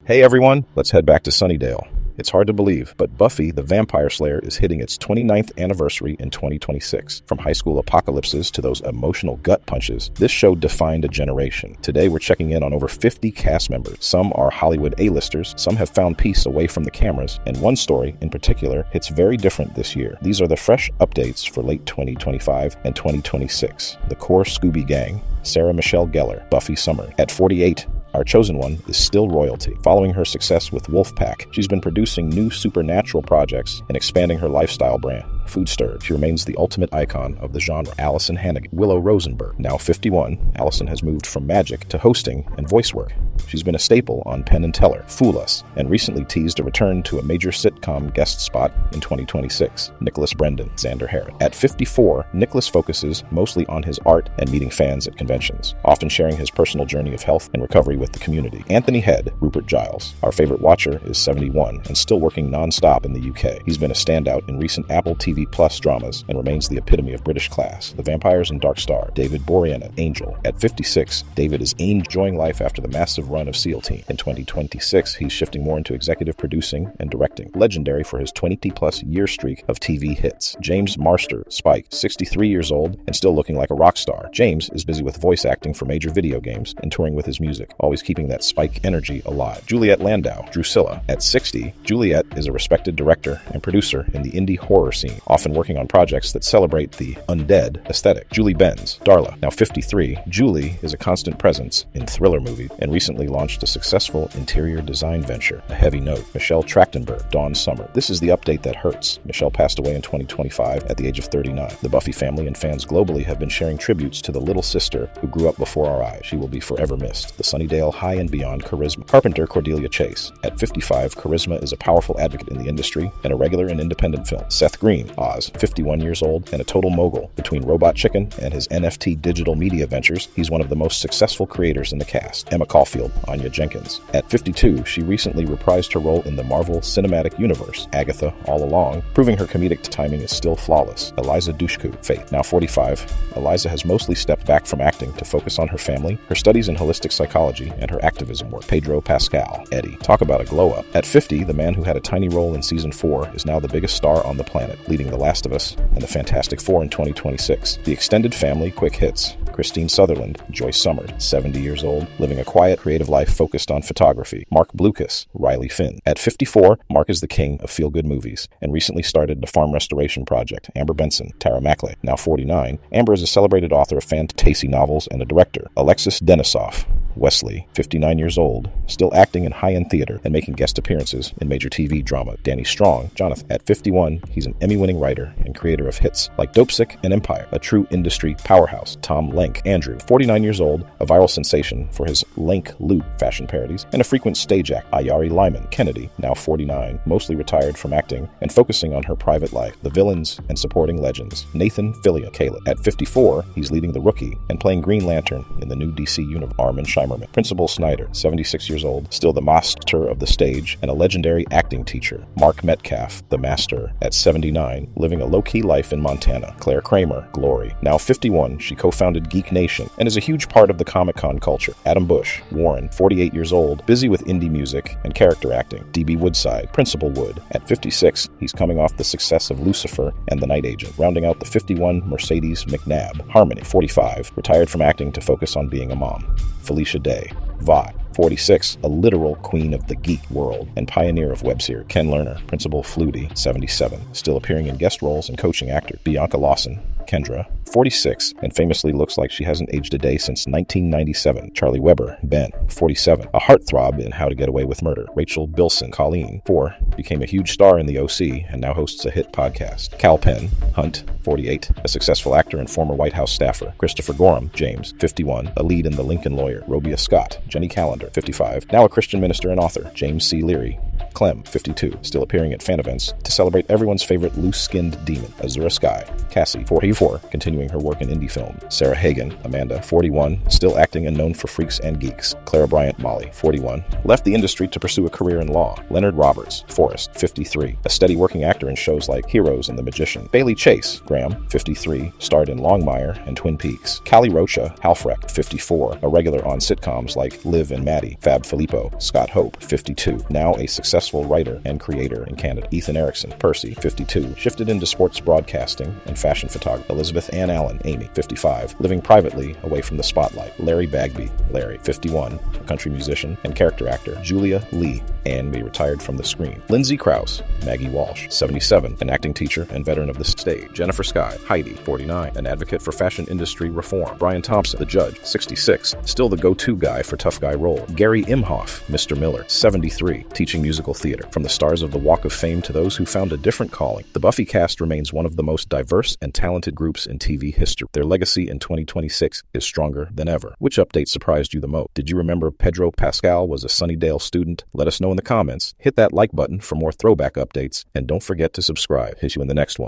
Hey everyone, let's head back to Sunnydale. It's hard to believe, but Buffy the Vampire Slayer is hitting its 29th anniversary in 2026. From high school apocalypses to those emotional gut punches, this show defined a generation. Today we're checking in on over 50 cast members. Some are Hollywood A-listers, some have found peace away from the cameras, and one story in particular hits very different this year. These are the fresh updates for late 2025 and 2026. The core Scooby Gang, Sarah Michelle Gellar, Buffy Summers. At 48, our chosen one is still royalty. Following her success with Wolfpack, she's been producing new supernatural projects and expanding her lifestyle brand, Food Stir. She remains the ultimate icon of the genre. Alyson Hannigan. Willow Rosenberg. Now 51, Alyson has moved from magic to hosting and voice work. She's been a staple on Penn and Teller, Fool Us, and recently teased a return to a major sitcom guest spot in 2026. Nicholas Brendon. Xander Harris. At 54, Nicholas focuses mostly on his art and meeting fans at conventions, often sharing his personal journey of health and recovery with the community. Anthony Head. Rupert Giles. Our favorite watcher is 71 and still working non-stop in the UK. He's been a standout in recent Apple TV Plus dramas and remains the epitome of British class. The Vampires and Dark Star. David Boreanaz. Angel. At 56, David is enjoying life after the massive run of SEAL Team. In 2026, he's shifting more into executive producing and directing. Legendary for his 20-plus year streak of TV hits. James Marster. Spike. 63 years old and still looking like a rock star. James is busy with voice acting for major video games and touring with his music, always keeping that Spike energy alive. Juliet Landau. Drusilla. At 60, Juliet is a respected director and producer in the indie horror scene, often working on projects that celebrate the undead aesthetic. Julie Benz. Darla. Now 53, Julie is a constant presence in thriller movies and recently launched a successful interior design venture. A heavy note. Michelle Trachtenberg. Dawn Summer. This is the update that hurts. Michelle passed away in 2025 at the age of 39. The Buffy family and fans globally have been sharing tributes to the little sister who grew up before our eyes. She will be forever missed. The Sunnydale high and beyond charisma. Carpenter Cordelia Chase. At 55, charisma is a powerful advocate in the industry and a regular in independent film. Seth Green. Oz. 51 years old and a total mogul. Between Robot Chicken and his NFT digital media ventures, he's one of the most successful creators in the cast. Emma Caulfield. Anya Jenkins. At 52, she recently reprised her role in the Marvel Cinematic Universe, Agatha All Along, proving her comedic timing is still flawless. Eliza Dushku. Faith. Now 45, Eliza has mostly stepped back from acting to focus on her family, her studies in holistic psychology, and her activism work. Pedro Pascal. Eddie. Talk about a glow-up. At 50, the man who had a tiny role in Season 4 is now the biggest star on the planet, leading The Last of Us and the Fantastic Four in 2026. The extended family quick hits. Christine Sutherland. Joyce Summers. 70 years old, living a quiet, creative life focused on photography. Mark Blucas. Riley Finn. At 54, Mark is the king of feel-good movies and recently started the farm restoration project. Amber Benson. Tara Mackley. Now 49, Amber is a celebrated author of fantasy novels and a director. Alexis Denisoff. Wesley. 59 years old, still acting in high-end theater and making guest appearances in major TV drama. Danny Strong. Jonathan. At 51, he's an Emmy-winning writer and creator of hits like Dopesick and Empire, a true industry powerhouse. Tom Lenk. Andrew. 49 years old, a viral sensation for his Lenk Loop fashion parodies and a frequent stage act. Ayari Lyman. Kennedy. Now 49, mostly retired from acting and focusing on her private life. The villains and supporting legends. Nathan Fillion. Caleb. At 54, he's leading The Rookie and playing Green Lantern in the new DC universe. Armin Shimerman. Principal Snyder. 76 years old, still the master of the stage and a legendary acting teacher. Mark Metcalf. The Master. At 79, living a low-key life in Montana. Claire Kramer. Glory. Now 51, she co-founded Geek Nation and is a huge part of the Comic-Con culture. Adam Bush. Warren. 48 years old, busy with indie music and character acting. D.B. Woodside. Principal Wood. At 56, he's coming off the success of Lucifer and The Night Agent. Rounding out the 51, Mercedes McNabb. Harmony. 45, retired from acting to focus on being a mom. Felicia Day. Vi. 46, a literal queen of the geek world and pioneer of web series. Ken Lerner. Principal Flutie. 77, still appearing in guest roles and coaching actors. Bianca Lawson. Kendra. 46, and famously looks like she hasn't aged a day since 1997. Charlie Weber. Ben. 47, a heartthrob in How to Get Away with Murder. Rachel Bilson. Colleen. 4, became a huge star in The OC and now hosts a hit podcast. Cal Penn. Hunt. 48, a successful actor and former White House staffer. Christopher Gorham. James. 51, a lead in The Lincoln Lawyer. Robia Scott. Jenny Calendar. 55, now a Christian minister and author. James C. Leary. Clem, 52, still appearing at fan events to celebrate everyone's favorite loose-skinned demon, Azura Sky. Cassie, 44, continuing her work in indie film. Sarah Hagen, Amanda, 41, still acting and known for Freaks and Geeks. Clara Bryant, Molly, 41, left the industry to pursue a career in law. Leonard Roberts, Forrest, 53, a steady working actor in shows like Heroes and The Magician. Bailey Chase, Graham, 53, starred in Longmire and Twin Peaks. Callie Rocha, Halfrek, 54, a regular on sitcoms like Liv and Maddie. Fab Filippo, Scott Hope, 52, now a successful writer and creator in Canada. Ethan Erickson, Percy, 52, shifted into sports broadcasting and fashion photography. Elizabeth Ann Allen, Amy, 55, living privately away from the spotlight. Larry Bagby, Larry, 51, a country musician and character actor. Julia Lee, Ann May, retired from the screen. Lindsay Krause, Maggie Walsh, 77, an acting teacher and veteran of the stage. Jennifer Skye, Heidi, 49, an advocate for fashion industry reform. Brian Thompson, the judge, 66, still the go-to guy for tough guy role. Gary Imhoff, Mr. Miller, 73, teaching musical theater. From the stars of the Walk of Fame to those who found a different calling, the Buffy cast remains one of the most diverse and talented groups in TV history. Their legacy in 2026 is stronger than ever. Which update surprised you the most? Did you remember Pedro Pascal was a Sunnydale student? Let us know in the comments. Hit that like button for more throwback updates, and don't forget to subscribe. Hit you in the next one.